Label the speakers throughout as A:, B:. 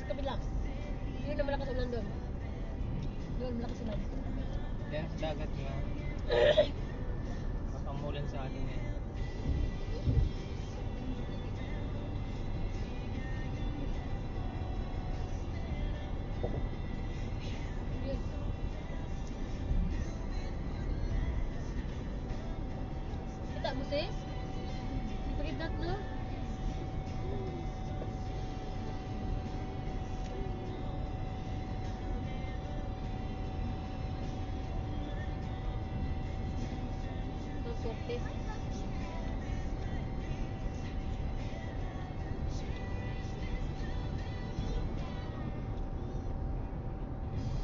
A: kabila. Yun na malakas ulan doon. Doon malakas ulan.
B: Yan sa dagat nga. Makamulan sa atin ngayon.
A: Yun. Kita mo sis? Pagkidnat no? Ang sorte.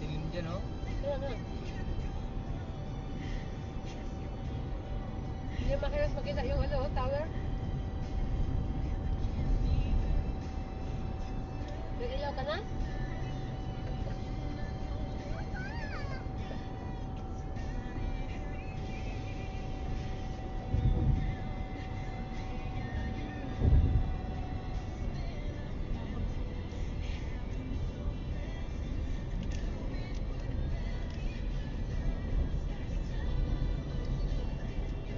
B: Dilim dyan, oh.
A: Kaya nga. Hindi makiras makita yung ano, tower. May ilaw ka na?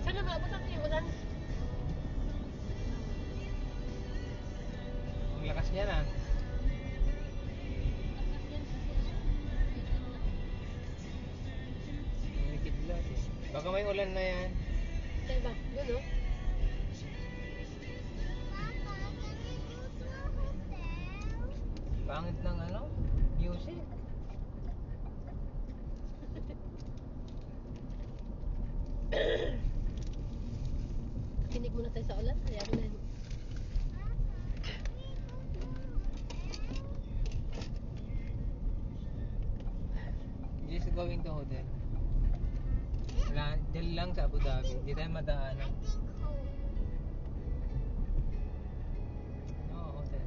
A: Sana maabot ang yung ulan.
B: Ang lakas niya na. Ang kidlat eh. Baka may ulan na yan.
A: Saan ba? Doon no?
B: Pangit ng ano? Music.
A: Kinig muna tayo sa ulan. Hayaan mo na yun.
B: Just going to hotel. Wala, dyan lang sa Abu Dhabi. Hindi tayo madaanan. Oo, hotel.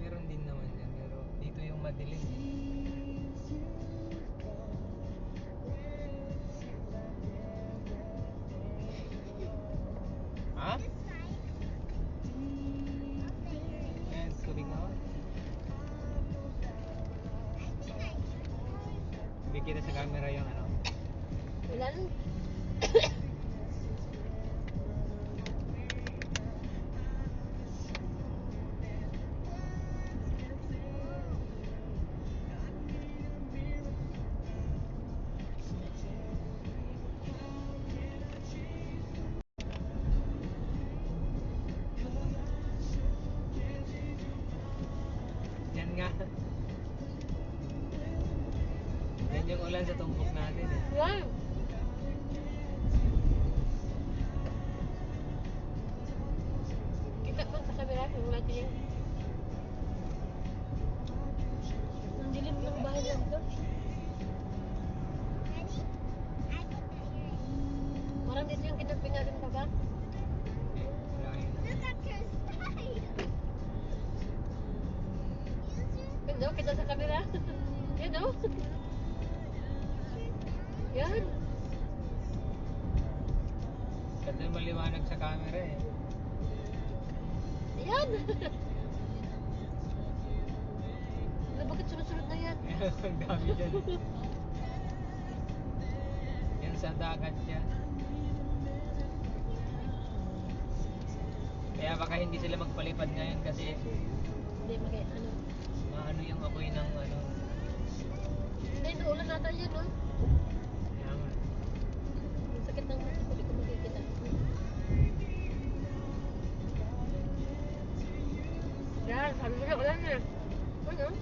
B: Meron din naman yan. Pero dito yung madilim. Ha? Ayan, tubig na ako. Bigyan kita sa camera yung ano.
A: Ulan?
B: Yan nga. Yan yung ulan sa tumpok natin eh.
A: Wow! Kita man sa camera yung lighting. Ang dilim ng bahay lang to. Parang dito yung kinampingarin pa ba?
B: Eh, wala yun.
A: Yun no? Kita sa camera. Yun no? Yan.
B: Ganda yung maliwanag sa camera eh.
A: Yan. Ano bakit sunod-sunod na yan?
B: Ang dami dyan. Yan sa dagat yan. Kaya baka hindi sila magpalipad ngayon kasi
A: Hindi ano.
B: maano yung apoy ng ano.
A: Hindi, naulan nata yan no?
B: Kaya nga.
A: Ang sakit ng mata ko, di ko makikita. Yan, sabi mo na ulan na. Ano?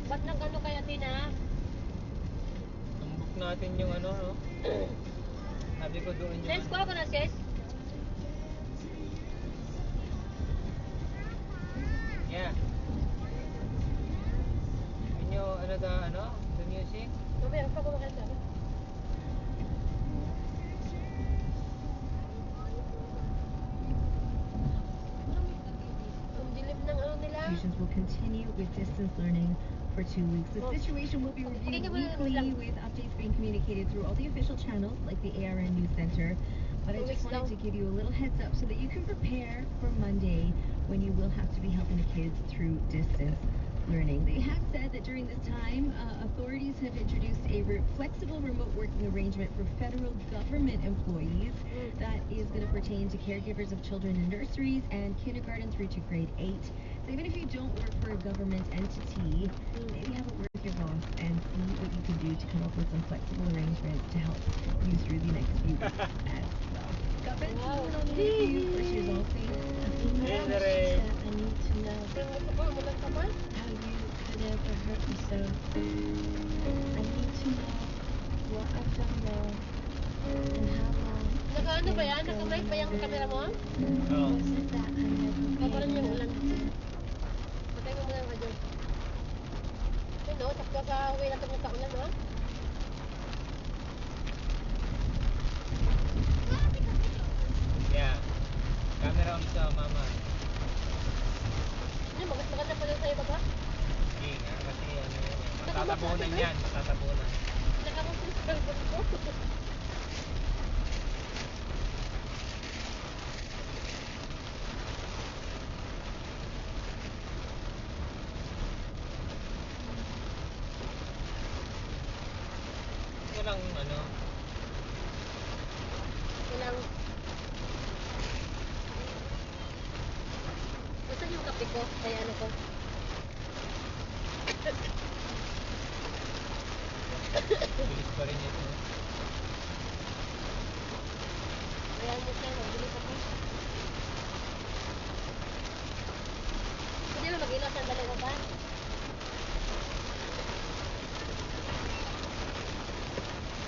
A: Ba't nag ano kaya Tina?
B: Tumbok natin yung ano, no? Sabi ko doon yung
A: Sis, kuha ko na sis.
B: Yeah. Can you, the music?
A: Mamaya, ako pa kumakain sa akin. Ang dilim ng ano nila.
C: Institutions will continue with distance learning for 2 weeks. The situation will be reviewed weekly with updates being communicated through all the official channels like the ARN News Center. But I just wanted to give you a little heads up so that you can prepare for Monday when you will have to be helping the kids through distance learning. They have said that during this time, authorities have introduced a flexible remote working arrangement for federal government employees that is going to pertain to caregivers of children in nurseries and kindergarten through to grade 8. So even if you don't work for a government entity, maybe have a word with your boss and see what you can do to come up with some flexible arrangements to help you through the next few weeks as well. Got that
A: Wow.
C: on the first year's all things.
B: Yes, Ray.
D: I need to know
A: Tingnan ko pa, mulang ka pa.
D: how you could ever hurt me so. I need to know what I've done wrong and how long
A: Naka-ano ba yan? Naka-mic ba yung camera mo?
B: Oo.
D: was it that I never
A: Paparan
D: paid
A: yung
D: enough
A: ulan. Patay mo muna yung radyo. Ayun o, sakto sa uwi natin yung kaulan o.
B: Yeah. Camera on sa mama.
A: Ano, maganda pa lang sa'yo ba ba?
B: Hindi nga, kasi ano yun. Matatabunan yan, matatabunan.
A: Nakamusin sa cellphone ko.
B: Ito lang,
A: Ilang... Basta yung kape ko, kaya ano ko.
B: bilis pa rin ito.
A: Kaya mo siya, magbilis ako. Hindi mo mag-ilaw sa dalawa ba?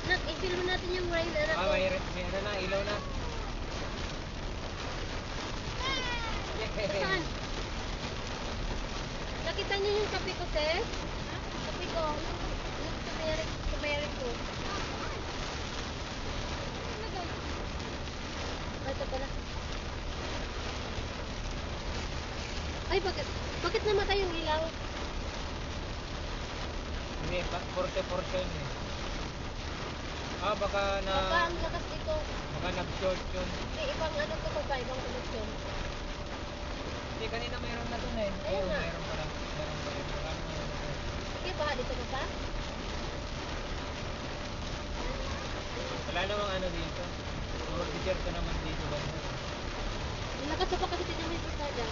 A: Nak, i-fill mo natin yung rail, anak ko.
B: May ano na, ilaw na.
A: Saan? Nakita niyo yung kape ko, sis? Kape ko. Yung turmeric ko. Ay, ito pala. Ay, bakit namatay yung ilaw?
B: Hindi, portion eh. Baka
A: Baka ang lakas dito.
B: baka nag-short yun.
A: Hindi, ibang ano to pa, ibang connection.
B: Hindi, kanina mayroon na dun eh.
A: Ayun nga.
B: Mayroon pa lang. Mayroon pa rin. Marami na yun.
A: Sige, baka dito pa pa?
B: Wala namang ano dito. Puro teacher ko naman dito ba?
A: Ang lakas pa kasi tignan mo yung pasada.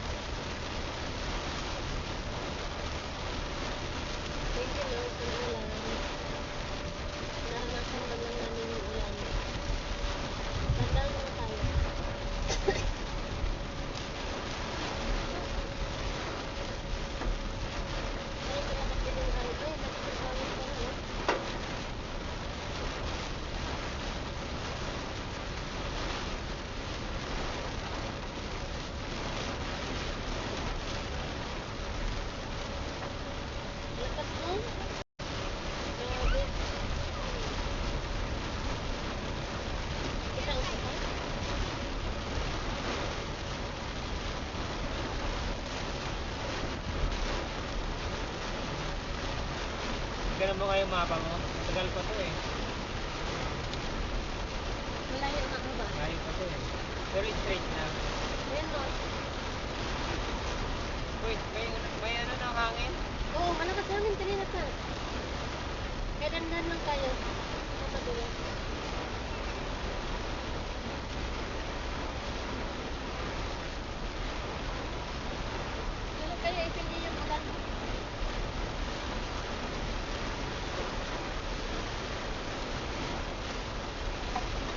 A: Thank you, Lord, sa ulan. Naranasan man lang namin yung ulan. Tandaan mo na tayo. Ay, malakas din yung araw. Ay, lakas yung araw ko, no? Lakas mo? Grabe. Isang isa pa?
B: Ganun mo nga yung mapa mo. Tagal pa to eh.
A: Malayo na ka ba?
B: Layo pa to eh. Pero straight na.
A: Ayan, no?
B: Wait, may ano na hangin?
A: Oo, malakas hangin kanina pa. Kaya dandan lang tayo. Matagulas. Kaya ipindi yung ulan.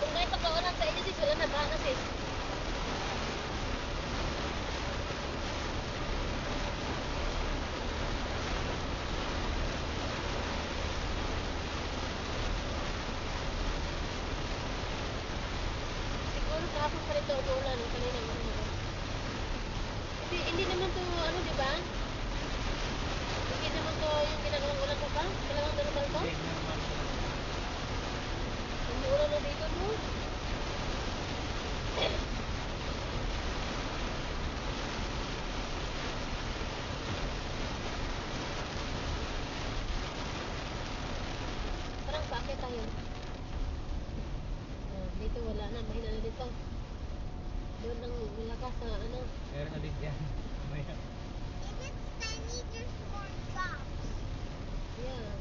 A: Kung ngayon pagkaulan sa inyo sis, wala na ba na sis? umuulan, no? Kanina umuulan. Hindi naman to, ano, di ba? Hindi naman to yung ginagawang ulan ko pa. Talagang normal to.
B: Hindi, normal ko.
A: Umuulan na dito, no? Parang paakit tayo. Dito wala na, mahina na dito. Doon lang malakas sa ano.
B: Meron ulit yan. Mamaya.
A: Yeah.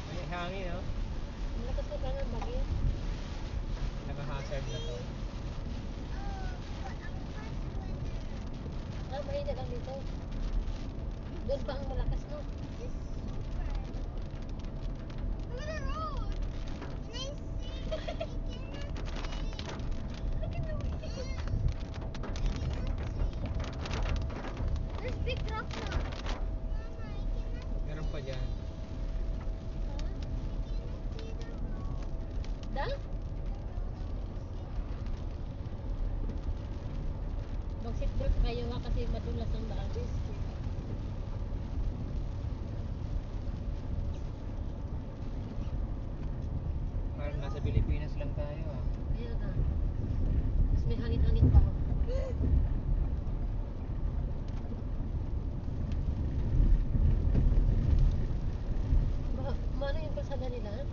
B: May hangin, no?
A: Malakas na parang bagyo.
B: Naka-hazard na to.
A: Mahina lang dito. Doon pa ang malakas, no?
B: Meron pa dyan.
A: Da? Mag-seatbelt kayo nga kasi madulas ang daan.
B: Parang nasa Pilipinas lang tayo, ah.
A: Ayan ka. Tapos may hangin-hangin pa. Maano yung kalsada nila?